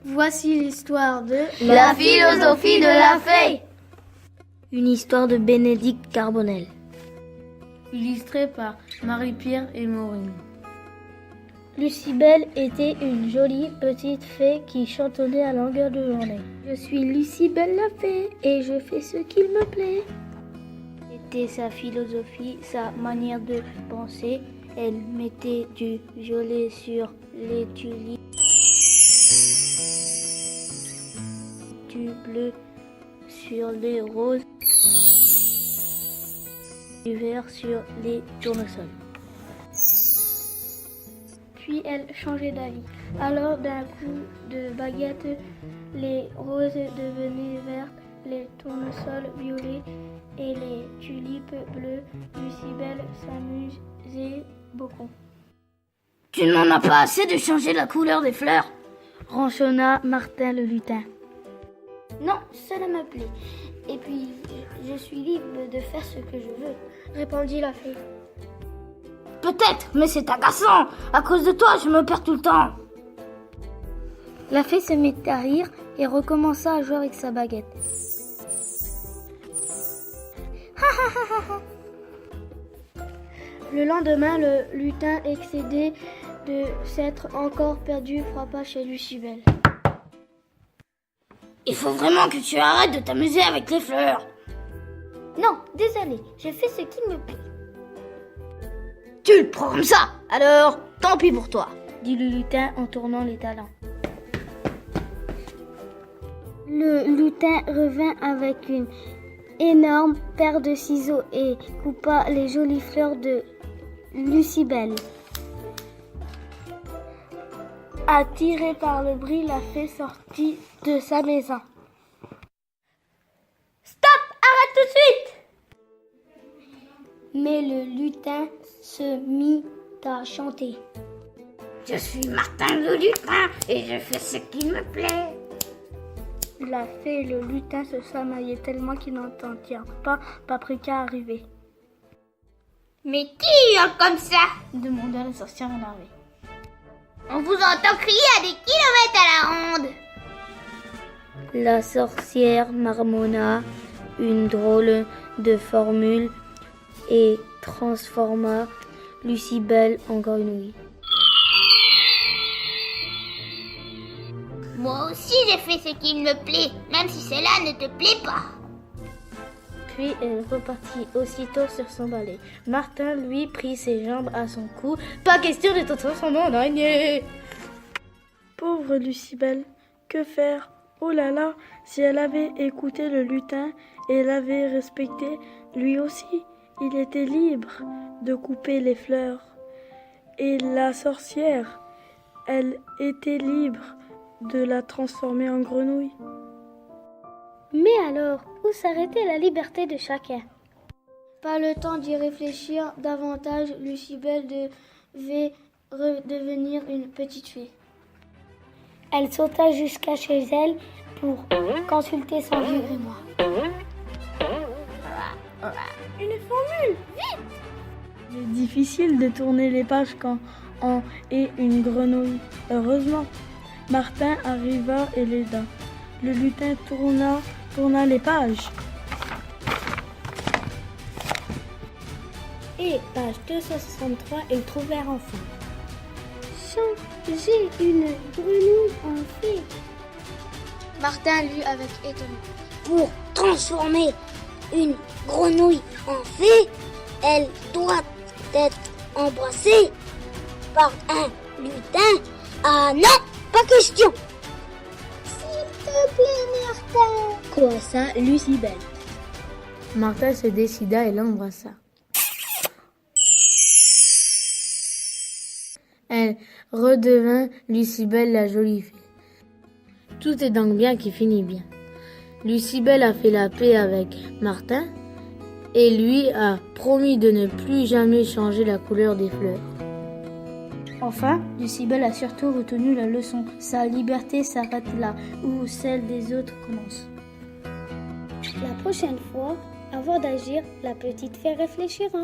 Voici l'histoire de La philosophie de la fée. Une histoire de Bénédicte Carbonel. illustrée par Marie-Pierre et Maureen. Lucibelle était une jolie petite fée qui chantonnait à longueur de journée. Je suis Lucibelle la fée et je fais ce qu'il me plaît. C'était sa philosophie, sa manière de penser. Elle mettait du violet sur les tulipes, du bleu sur les roses, du vert sur les tournesols. Puis elle changeait d'avis. Alors d'un coup de baguette, les roses devenaient vertes, les tournesols violets et les tulipes bleues. Lucibelle s'amusait beaucoup. Tu ne m'en as pas assez de changer la couleur des fleurs? Ronchonna Martin le lutin. Non, cela me plaît. Et puis, je suis libre de faire ce que je veux, répondit la fée. Peut-être, mais c'est agaçant. À cause de toi, je me perds tout le temps. La fée se mit à rire et recommença à jouer avec sa baguette. Le lendemain, le lutin, excédé de s'être encore perdu, frappa chez Lucibelle. Il faut vraiment que tu arrêtes de t'amuser avec les fleurs. Non, désolé, je fais ce qui me plaît. Tu le prends comme ça, alors tant pis pour toi, dit le lutin en tournant les talons. Le lutin revint avec une énorme paire de ciseaux et coupa les jolies fleurs de Lucibelle. Attirée par le bruit, la fée sortit de sa maison. Stop, arrête tout de suite! Mais le lutin se mit à chanter. Je suis Martin le lutin et je fais ce qui me plaît. La fée et le lutin se chamaillaient tellement qu'ils n'entendirent pas Paprika arriver. Mais qui hurle comme ça? Demanda la sorcière énervée. On vous entend crier à des kilomètres à la ronde. La sorcière marmonna une drôle de formule et transforma Lucibelle en grenouille. Moi aussi j'ai fait ce qui me plaît, même si cela ne te plaît pas. Puis elle repartit aussitôt sur son balai. Martin, lui, prit ses jambes à son cou. Pas question de te transformer en araignée. Pauvre Lucibelle, que faire? Oh là là, si elle avait écouté le lutin et l'avait respecté, lui aussi, il était libre de couper les fleurs. Et la sorcière, elle était libre de la transformer en grenouille. Mais alors, où s'arrêtait la liberté de chacun? Pas le temps d'y réfléchir davantage, Lucibelle devait redevenir une petite fée. Elle sauta jusqu'à chez elle pour consulter son vieux grimoire. Une formule, vite! Il est difficile de tourner les pages quand on est une grenouille. Heureusement, Martin arriva et l'aida. Le lutin tourna les pages. Et page 263, ils trouvèrent enfin. Changer une grenouille en fée. Martin lut avec étonnement. Pour transformer une grenouille en fée, elle doit être embrassée par un lutin. Ah non, pas question. S'il te plaît, Martin. Quoi ça, Lucibelle? Martin se décida et l'embrassa. Elle redevint Lucibelle la jolie fée. Tout est donc bien qui finit bien. Lucibelle a fait la paix avec Martin et lui a promis de ne plus jamais changer la couleur des fleurs. Enfin, Lucibelle a surtout retenu la leçon. Sa liberté s'arrête là où celle des autres commence. La prochaine fois, avant d'agir, la petite fée réfléchira.